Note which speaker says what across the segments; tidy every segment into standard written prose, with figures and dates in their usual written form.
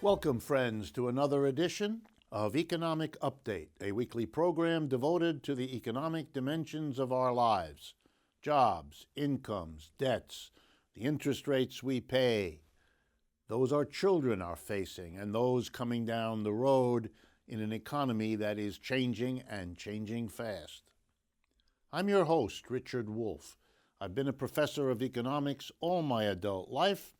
Speaker 1: Welcome, friends, to another edition of Economic Update, a weekly program devoted to the economic dimensions of our lives: jobs, incomes, debts, the interest rates we pay, those our children are facing, and those coming down the road in an economy that is changing and changing fast. I'm your host, Richard Wolff. I've been a professor of economics all my adult life,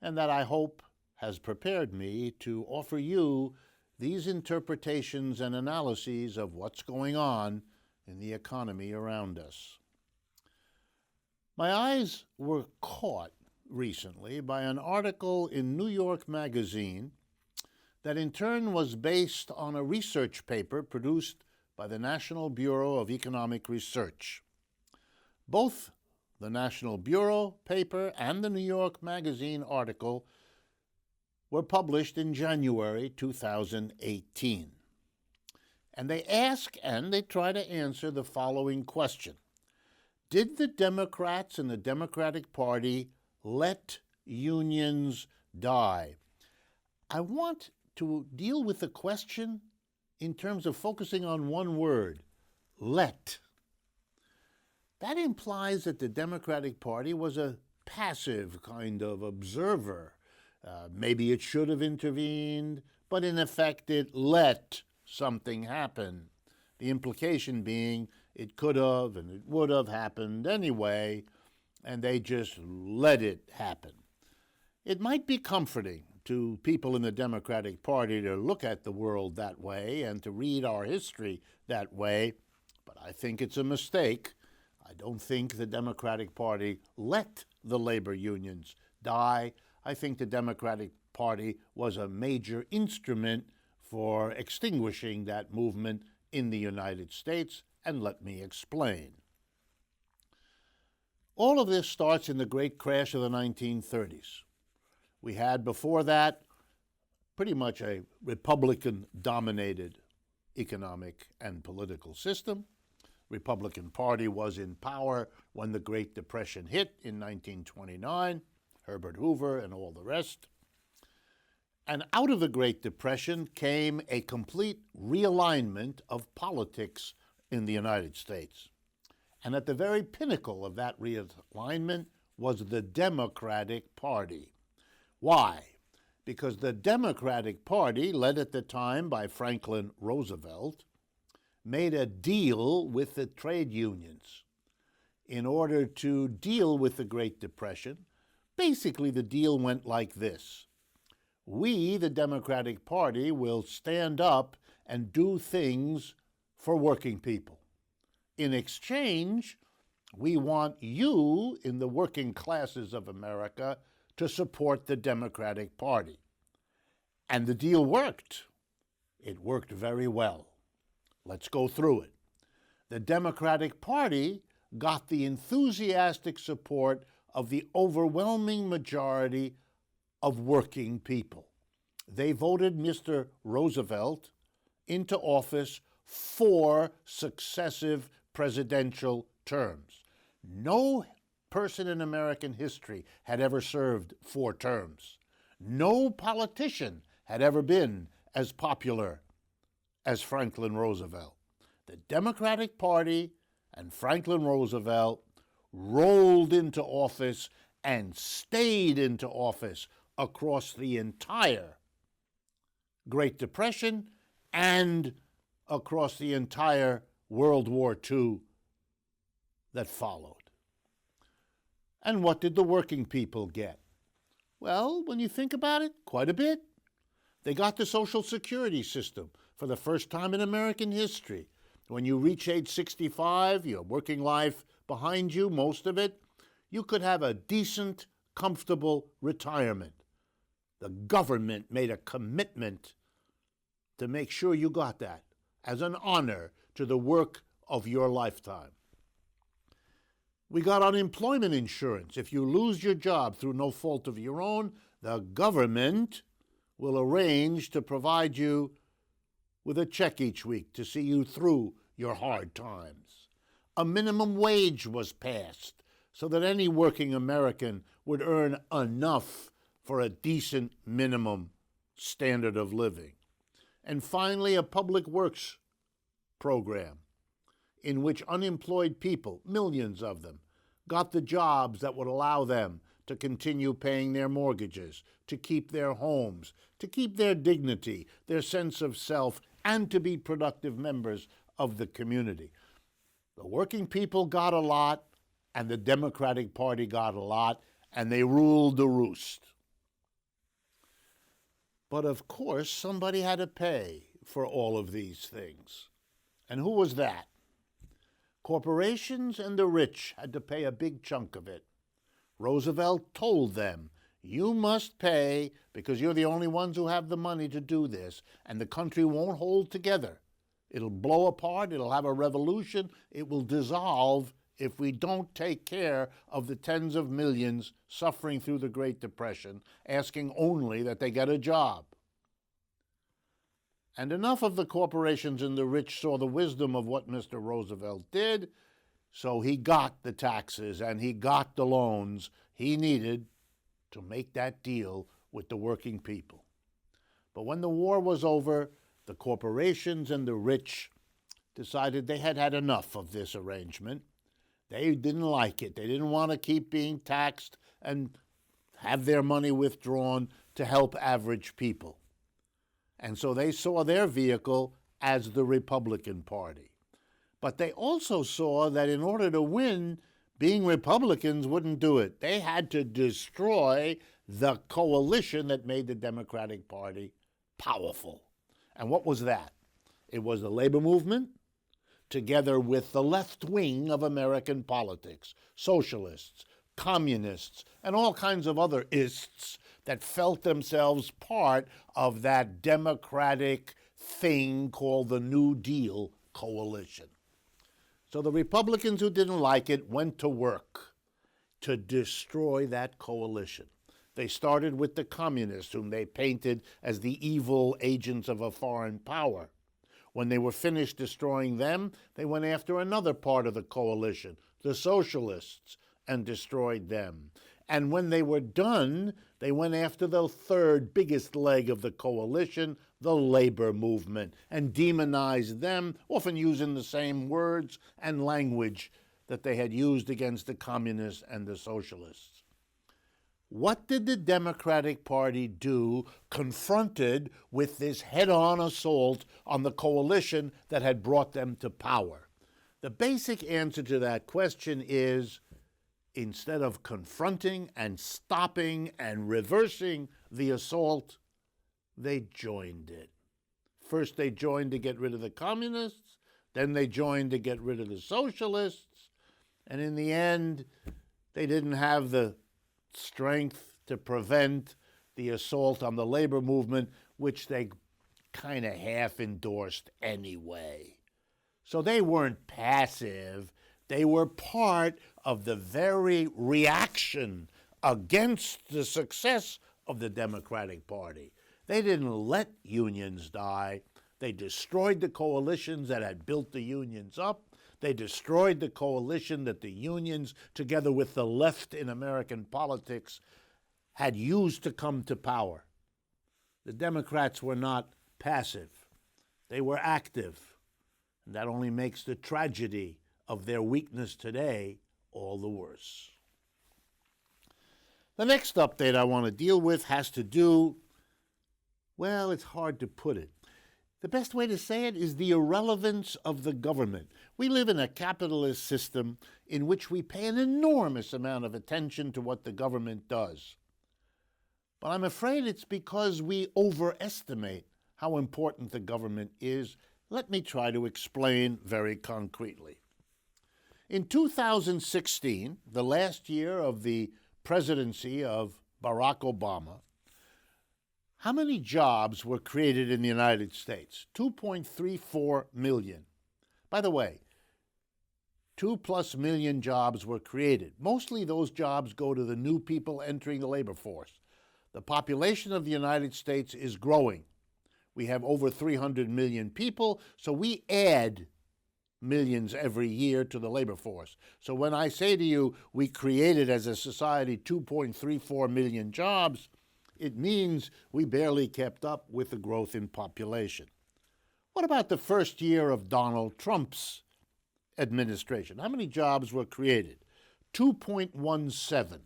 Speaker 1: and that I hope has prepared me to offer you these interpretations and analyses of what's going on in the economy around us. My eyes were caught recently by an article in New York Magazine that in turn was based on a research paper produced by the National Bureau of Economic Research. Both the National Bureau paper and the New York Magazine article were published in January 2018. And they ask and they try to answer the following question: did the Democrats and the Democratic Party let unions die? I want to deal with the question in terms of focusing on one word: let. That implies that the Democratic Party was a passive kind of observer. Maybe it should have intervened, but in effect it let something happen. The implication being it could have and it would have happened anyway, and they just let it happen. It might be comforting to people in the Democratic Party to look at the world that way and to read our history that way, but I think it's a mistake. I don't think the Democratic Party let the labor unions die. I think the Democratic Party was a major instrument for extinguishing that movement in the United States, and let me explain. All of this starts in the great crash of the 1930s. We had before that pretty much a Republican-dominated economic and political system. Republican Party was in power when the Great Depression hit in 1929. Herbert Hoover and all the rest. And out of the Great Depression came a complete realignment of politics in the United States. And at the very pinnacle of that realignment was the Democratic Party. Why? Because the Democratic Party, led at the time by Franklin Roosevelt, made a deal with the trade unions in order to deal with the Great Depression. Basically, the deal went like this: we, the Democratic Party, will stand up and do things for working people. In exchange, we want you in the working classes of America to support the Democratic Party. And the deal worked. It worked very well. Let's go through it. The Democratic Party got the enthusiastic support of the overwhelming majority of working people. They voted Mr. Roosevelt into office 4 successive presidential terms. No person in American history had ever served 4 terms. No politician had ever been as popular as Franklin Roosevelt. The Democratic Party and Franklin Roosevelt rolled into office and stayed into office across the entire Great Depression and across the entire World War II that followed. And what did the working people get? Well, when you think about it, quite a bit. They got the Social Security system for the first time in American history. When you reach age 65, your working life behind you, most of it, you could have a decent, comfortable retirement. The government made a commitment to make sure you got that as an honor to the work of your lifetime. We got unemployment insurance. If you lose your job through no fault of your own, the government will arrange to provide you with a check each week to see you through your hard times. A minimum wage was passed so that any working American would earn enough for a decent minimum standard of living. And finally, a public works program in which unemployed people, millions of them, got the jobs that would allow them to continue paying their mortgages, to keep their homes, to keep their dignity, their sense of self, and to be productive members of the community. The working people got a lot, and the Democratic Party got a lot, and they ruled the roost. But of course, somebody had to pay for all of these things. And who was that? Corporations and the rich had to pay a big chunk of it. Roosevelt told them, you must pay because you're the only ones who have the money to do this, and the country won't hold together. It'll blow apart, it'll have a revolution, it will dissolve if we don't take care of the tens of millions suffering through the Great Depression, asking only that they get a job. And enough of the corporations and the rich saw the wisdom of what Mr. Roosevelt did, so he got the taxes and he got the loans he needed to make that deal with the working people. But when the war was over, the corporations and the rich decided they had had enough of this arrangement. They didn't like it. They didn't want to keep being taxed and have their money withdrawn to help average people. And so they saw their vehicle as the Republican Party. But they also saw that in order to win, being Republicans wouldn't do it. They had to destroy the coalition that made the Democratic Party powerful. And what was that? It was the labor movement, together with the left wing of American politics, socialists, communists, and all kinds of other ists that felt themselves part of that democratic thing called the New Deal coalition. So the Republicans who didn't like it went to work to destroy that coalition. They started with the communists, whom they painted as the evil agents of a foreign power. When they were finished destroying them, they went after another part of the coalition, the socialists, and destroyed them. And when they were done, they went after the third biggest leg of the coalition, the labor movement, and demonized them, often using the same words and language that they had used against the communists and the socialists. What did the Democratic Party do confronted with this head-on assault on the coalition that had brought them to power? The basic answer to that question is, instead of confronting and stopping and reversing the assault, they joined it. First they joined to get rid of the communists, then they joined to get rid of the socialists, and in the end, they didn't have the strength to prevent the assault on the labor movement, which they kind of half endorsed anyway. So they weren't passive. They were part of the very reaction against the success of the Democratic Party. They didn't let unions die. They destroyed the coalitions that had built the unions up. They destroyed the coalition that the unions, together with the left in American politics, had used to come to power. The Democrats were not passive. They were active. And that only makes the tragedy of their weakness today all the worse. The next update I want to deal with has to do, well, it's hard to put it. The best way to say it is the irrelevance of the government. We live in a capitalist system in which we pay an enormous amount of attention to what the government does. But I'm afraid it's because we overestimate how important the government is. Let me try to explain very concretely. In 2016, the last year of the presidency of Barack Obama, how many jobs were created in the United States? 2.34 million. By the way, 2+ million jobs were created. Mostly those jobs go to the new people entering the labor force. The population of the United States is growing. We have over 300 million people, so we add millions every year to the labor force. So when I say to you, we created as a society 2.34 million jobs, it means we barely kept up with the growth in population. What about the first year of Donald Trump's administration? How many jobs were created? 2.17.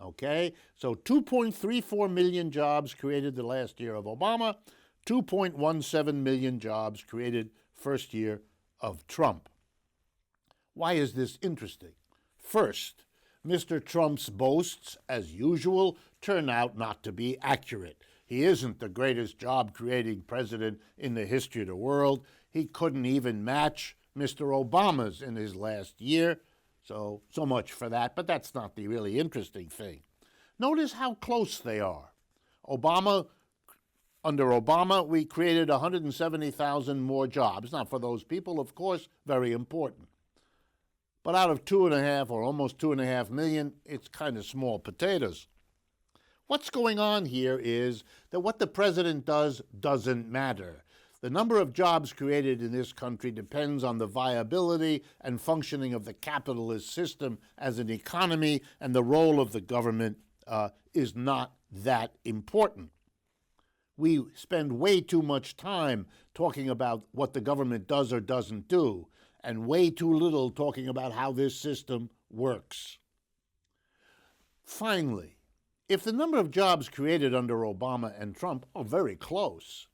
Speaker 1: Okay, so 2.34 million jobs created the last year of Obama, 2.17 million jobs created first year of Trump. Why is this interesting? First, Mr. Trump's boasts, as usual, turn out not to be accurate. He isn't the greatest job-creating president in the history of the world. He couldn't even match Mr. Obama's in his last year. So much for that, but that's not the really interesting thing. Notice how close they are. Under Obama, we created 170,000 more jobs. Now, for those people, of course, very important. But out of 2.5 or almost 2.5 million, it's kind of small potatoes. What's going on here is that what the president does doesn't matter. The number of jobs created in this country depends on the viability and functioning of the capitalist system as an economy, and the role of the government is not that important. We spend way too much time talking about what the government does or doesn't do, and way too little talking about how this system works. Finally, if the number of jobs created under Obama and Trump are very close,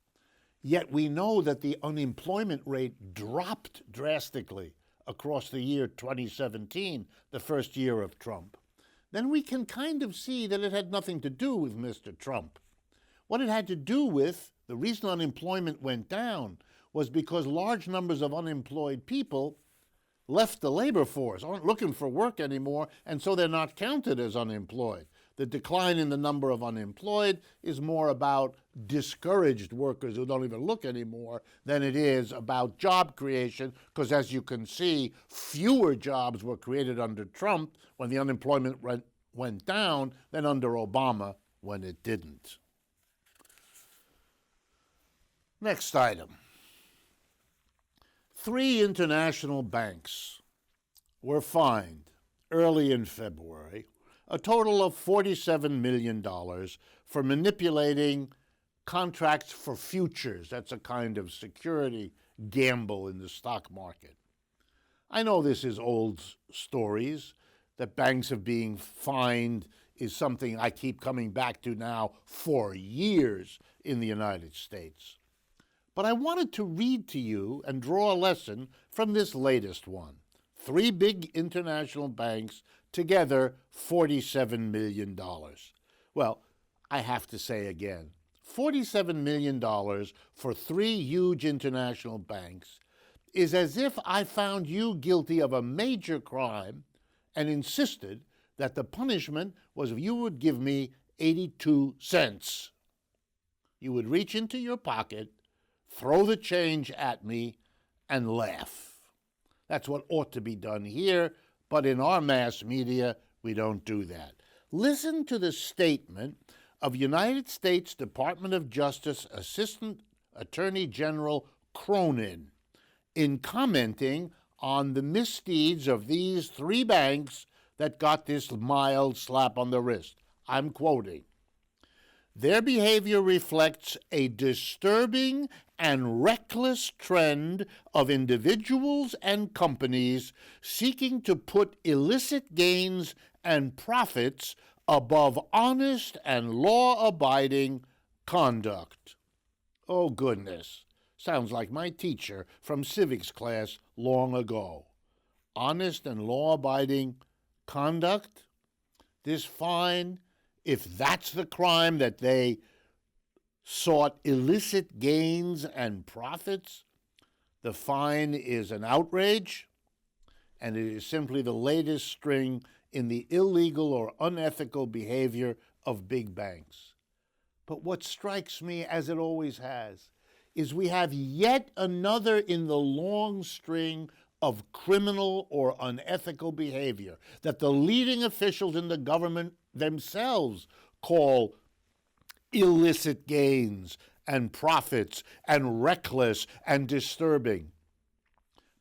Speaker 1: yet we know that the unemployment rate dropped drastically across the year 2017, the first year of Trump, then we can kind of see that it had nothing to do with Mr. Trump. What it had to do with, the reason unemployment went down, was because large numbers of unemployed people left the labor force, aren't looking for work anymore, and so they're not counted as unemployed. The decline in the number of unemployed is more about discouraged workers who don't even look anymore than it is about job creation, because as you can see, fewer jobs were created under Trump when the unemployment went down than under Obama when it didn't. Next item. 3 international banks were fined early in February a total of $47 million for manipulating contracts for futures. That's a kind of security gamble in the stock market. I know this is old stories, that banks have been fined is something I keep coming back to now for years in the United States. But I wanted to read to you and draw a lesson from this latest one. 3 big international banks, together $47 million. Well, I have to say again, $47 million for 3 huge international banks is as if I found you guilty of a major crime and insisted that the punishment was you would give me 82 cents. You would reach into your pocket, throw the change at me, and laugh. That's what ought to be done here, but in our mass media, we don't do that. Listen to the statement of United States Department of Justice Assistant Attorney General Cronin in commenting on the misdeeds of these 3 banks that got this mild slap on the wrist. I'm quoting. Their behavior reflects a disturbing and reckless trend of individuals and companies seeking to put illicit gains and profits above honest and law-abiding conduct. Oh, goodness. Sounds like my teacher from civics class long ago. Honest and law-abiding conduct? This fine, if that's the crime that they sought illicit gains and profits, the fine is an outrage, and it is simply the latest string in the illegal or unethical behavior of big banks. But what strikes me, as it always has, is we have yet another in the long string of criminal or unethical behavior that the leading officials in the government themselves call illicit gains and profits and reckless and disturbing.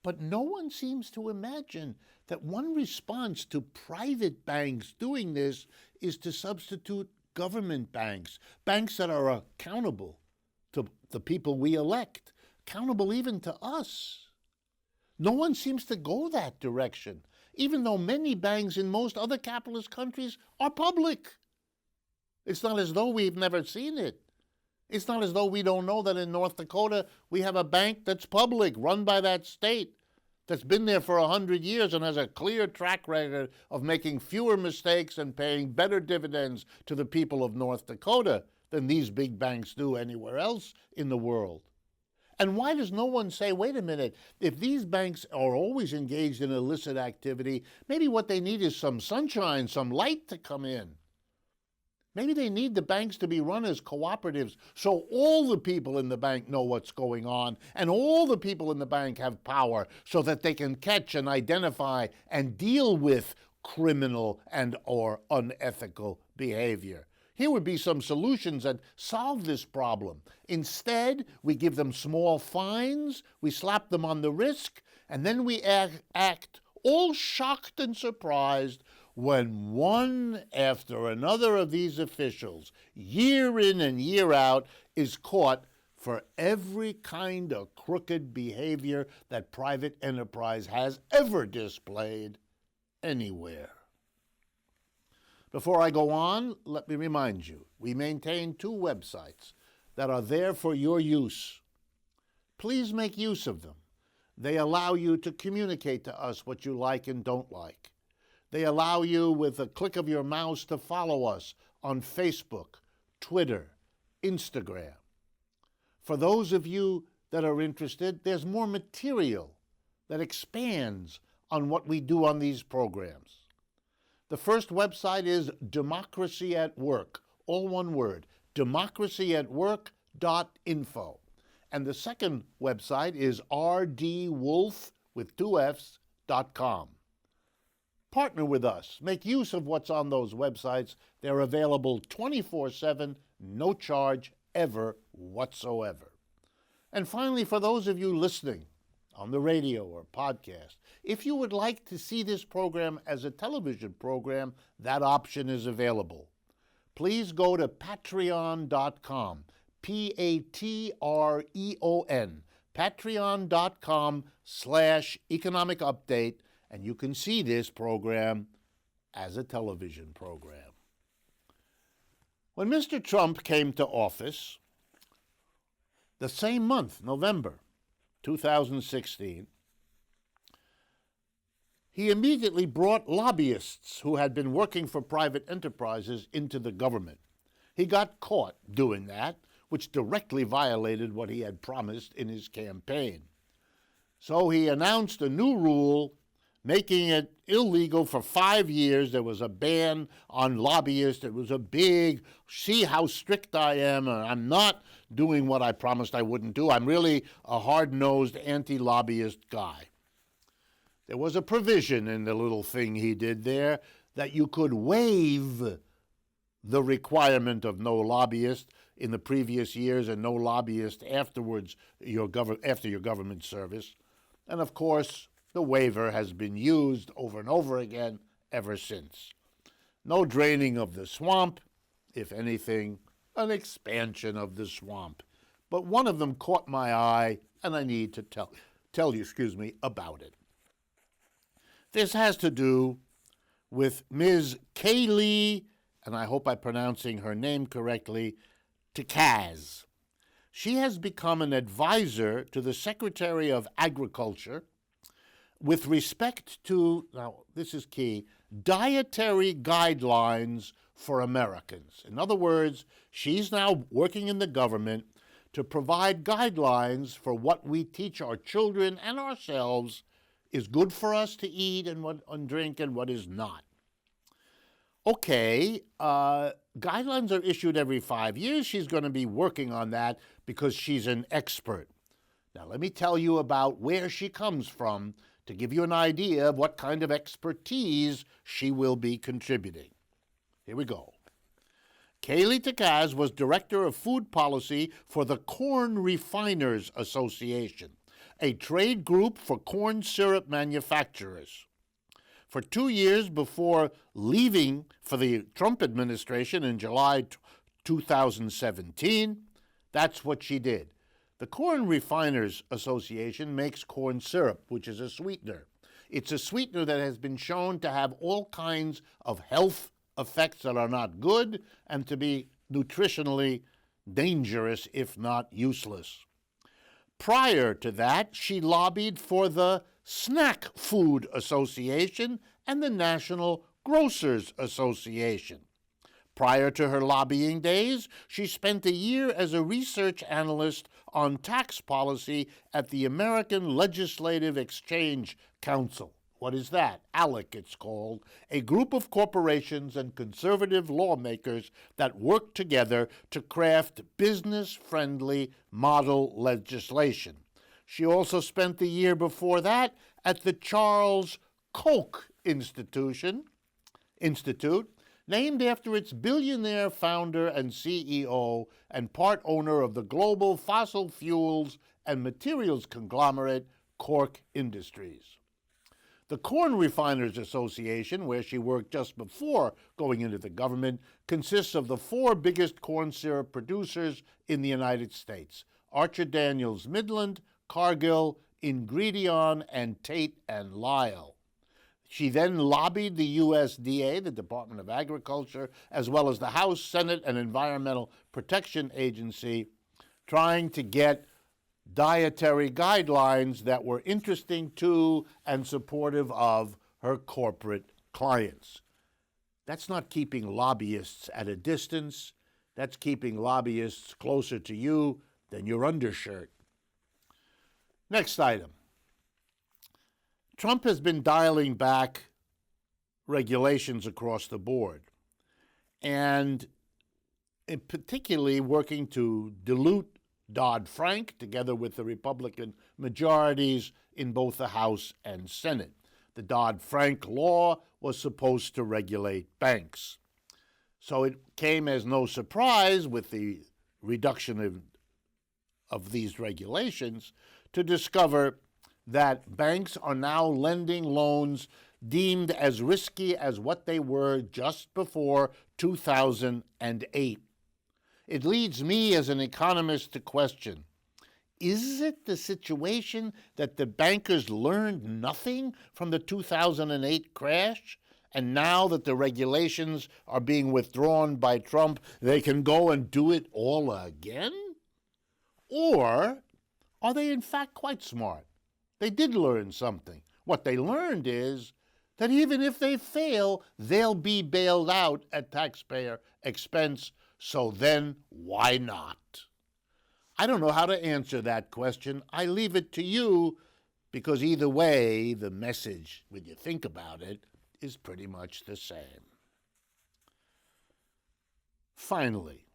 Speaker 1: But no one seems to imagine that one response to private banks doing this is to substitute government banks, banks that are accountable to the people we elect, accountable even to us. No one seems to go that direction, even though many banks in most other capitalist countries are public. It's not as though we've never seen it. It's not as though we don't know that in North Dakota we have a bank that's public, run by that state, that's been there for 100 years and has a clear track record of making fewer mistakes and paying better dividends to the people of North Dakota than these big banks do anywhere else in the world. And why does no one say, wait a minute, if these banks are always engaged in illicit activity, maybe what they need is some sunshine, some light to come in. Maybe they need the banks to be run as cooperatives so all the people in the bank know what's going on and all the people in the bank have power so that they can catch and identify and deal with criminal and or unethical behavior. Here would be some solutions that solve this problem. Instead, we give them small fines, we slap them on the wrist, and then we act all shocked and surprised when one after another of these officials, year in and year out, is caught for every kind of crooked behavior that private enterprise has ever displayed anywhere. Before I go on, let me remind you, we maintain 2 websites that are there for your use. Please make use of them. They allow you to communicate to us what you like and don't like. They allow you, with a click of your mouse, to follow us on Facebook, Twitter, Instagram. For those of you that are interested, there's more material that expands on what we do on these programs. The first website is Democracy at Work, all one word, democracyatwork.info. And the second website is rdwolf, with 2 Fs.com. Partner with us. Make use of what's on those websites. They're available 24/7, no charge ever whatsoever. And finally, for those of you listening on the radio or podcast, if you would like to see this program as a television program, that option is available. Please go to patreon.com, Patreon, patreon.com/economic update, and you can see this program as a television program. When Mr. Trump came to office, the same month, November 2016, he immediately brought lobbyists who had been working for private enterprises into the government. He got caught doing that, which directly violated what he had promised in his campaign. So he announced a new rule making it illegal for 5 years. There was a ban on lobbyists. It was a big, see how strict I am, and I'm not doing what I promised I wouldn't do. I'm really a hard-nosed anti-lobbyist guy. There was a provision in the little thing he did there that you could waive the requirement of no lobbyist in the previous years and no lobbyist afterwards, after your government service. And of course, the waiver has been used over and over again ever since. No draining of the swamp, if anything, an expansion of the swamp. But one of them caught my eye, and I need to tell you about it. This has to do with Ms. Kaylee, and I hope I'm pronouncing her name correctly, Takaz. She has become an advisor to the Secretary of Agriculture with respect to, now this is key, dietary guidelines for Americans. In other words, she's now working in the government to provide guidelines for what we teach our children and ourselves is good for us to eat and drink and what is not. Okay, guidelines are issued every 5 years. She's going to be working on that because she's an expert. Now, let me tell you about where she comes from to give you an idea of what kind of expertise she will be contributing. Here we go. Kaylee Takaz was Director of Food Policy for the Corn Refiners Association, a trade group for corn syrup manufacturers. For 2 years before leaving for the Trump administration in July 2017, that's what she did. The Corn Refiners Association makes corn syrup, which is a sweetener. It's a sweetener that has been shown to have all kinds of health effects that are not good and to be nutritionally dangerous, if not useless. Prior to that, she lobbied for the Snack Food Association and the National Grocers Association. Prior to her lobbying days, she spent a year as a research analyst on tax policy at the American Legislative Exchange Council. What is that? ALEC, it's called, a group of corporations and conservative lawmakers that work together to craft business-friendly model legislation. She also spent the year before that at the Charles Koch Institute, named after its billionaire founder and CEO and part owner of the global fossil fuels and materials conglomerate Koch Industries. The Corn Refiners Association, where she worked just before going into the government, consists of the 4 biggest corn syrup producers in the United States: Archer Daniels Midland, Cargill, Ingredion, and Tate and Lyle. She then lobbied the USDA, the Department of Agriculture, as well as the House, Senate, and Environmental Protection Agency, trying to get dietary guidelines that were interesting to and supportive of her corporate clients. That's not keeping lobbyists at a distance. That's keeping lobbyists closer to you than your undershirt. Next item. Trump has been dialing back regulations across the board, and particularly working to dilute Dodd-Frank together with the Republican majorities in both the House and Senate. The Dodd-Frank law was supposed to regulate banks. So it came as no surprise with the reduction of these regulations to discover that banks are now lending loans deemed as risky as what they were just before 2008. It leads me as an economist to question, is it the situation that the bankers learned nothing from the 2008 crash, and now that the regulations are being withdrawn by Trump, they can go and do it all again? Or are they in fact quite smart? They did learn something. What they learned is that even if they fail, they'll be bailed out at taxpayer expense, so then why not? I don't know how to answer that question. I leave it to you, because either way, the message, when you think about it, is pretty much the same. Finally,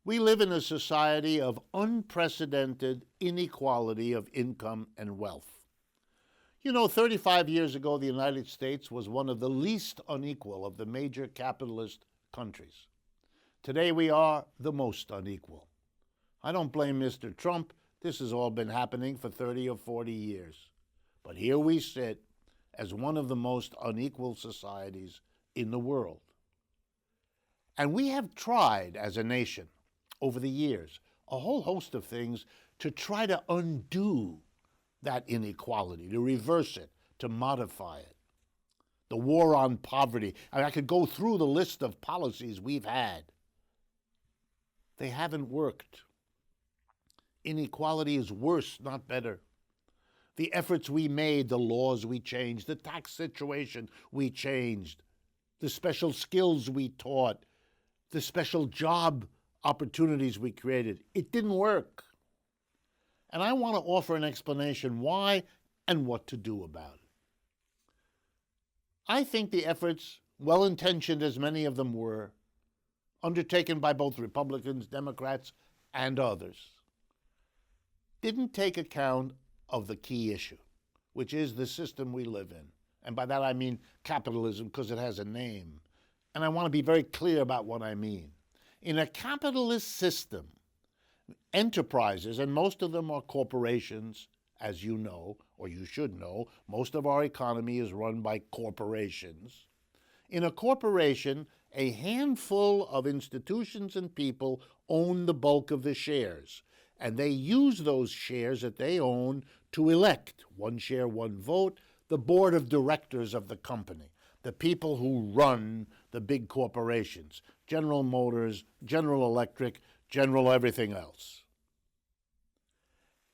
Speaker 1: we live in a society of unprecedented inequality of income and wealth. You know, 35 years ago, the United States was one of the least unequal of the major capitalist countries. Today, we are the most unequal. I don't blame Mr. Trump. This has all been happening for 30 or 40 years. But here we sit as one of the most unequal societies in the world. And we have tried as a nation over the years a whole host of things to try to undo that inequality, to reverse it, to modify it. The war on poverty. I could go through the list of policies we've had. They haven't worked. Inequality is worse, not better. The efforts we made, the laws we changed, the tax situation we changed, the special skills we taught, the special job opportunities we created, it didn't work. And I want to offer an explanation why and what to do about it. I think the efforts, well-intentioned as many of them were, undertaken by both Republicans, Democrats, and others, didn't take account of the key issue, which is the system we live in. And by that I mean capitalism, because it has a name. And I want to be very clear about what I mean. In a capitalist system, enterprises, and most of them are corporations as you know, or you should know, most of our economy is run by corporations. In a corporation, a handful of institutions and people own the bulk of the shares, and they use those shares that they own to elect, one share, one vote, the board of directors of the company, the people who run the big corporations, General Motors, General Electric, General everything else.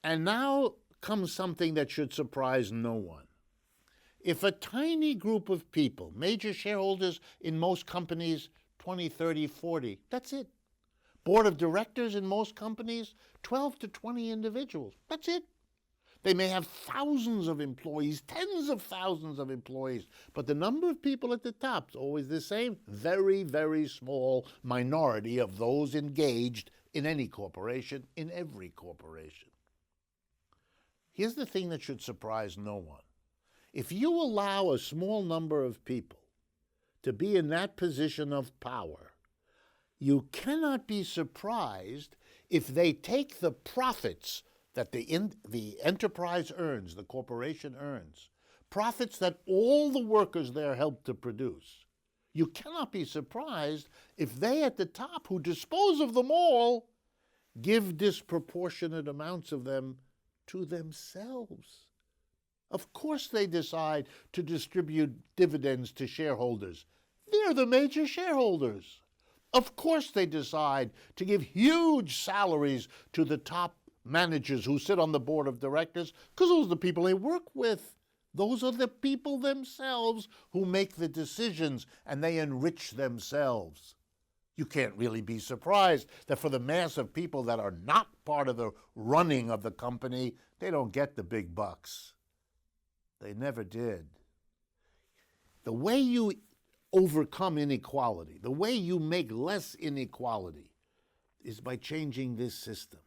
Speaker 1: And now comes something that should surprise no one. If a tiny group of people, major shareholders in most companies, 20, 30, 40, that's it. Board of directors in most companies, 12 to 20 individuals, that's it. They may have thousands of employees, tens of thousands of employees, but the number of people at the top is always the same. Very, very small minority of those engaged in any corporation, in every corporation. Here's the thing that should surprise no one. If you allow a small number of people to be in that position of power, you cannot be surprised if they take the profits that the enterprise earns, the corporation earns, profits that all the workers there help to produce. You cannot be surprised if they at the top, who dispose of them all, give disproportionate amounts of them to themselves. Of course they decide to distribute dividends to shareholders. They're the major shareholders. Of course they decide to give huge salaries to the top managers who sit on the board of directors, because those are the people they work with. Those are the people themselves who make the decisions, and they enrich themselves. You can't really be surprised that for the mass of people that are not part of the running of the company, they don't get the big bucks. They never did. The way you overcome inequality, the way you make less inequality, is by changing this system.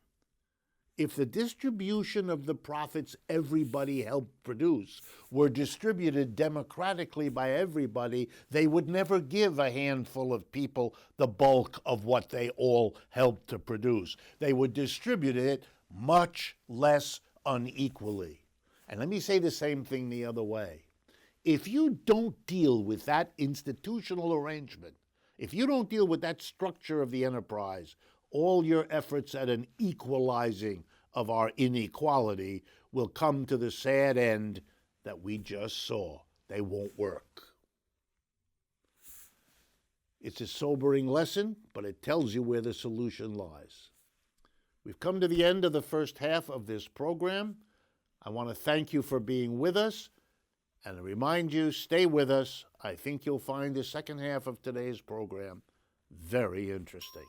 Speaker 1: If the distribution of the profits everybody helped produce were distributed democratically by everybody, they would never give a handful of people the bulk of what they all helped to produce. They would distribute it much less unequally. And let me say the same thing the other way. If you don't deal with that institutional arrangement, if you don't deal with that structure of the enterprise, all your efforts at an equalizing of our inequality will come to the sad end that we just saw. They won't work. It's a sobering lesson, but it tells you where the solution lies. We've come to the end of the first half of this program. I want to thank you for being with us and remind you, stay with us. I think you'll find the second half of today's program very interesting.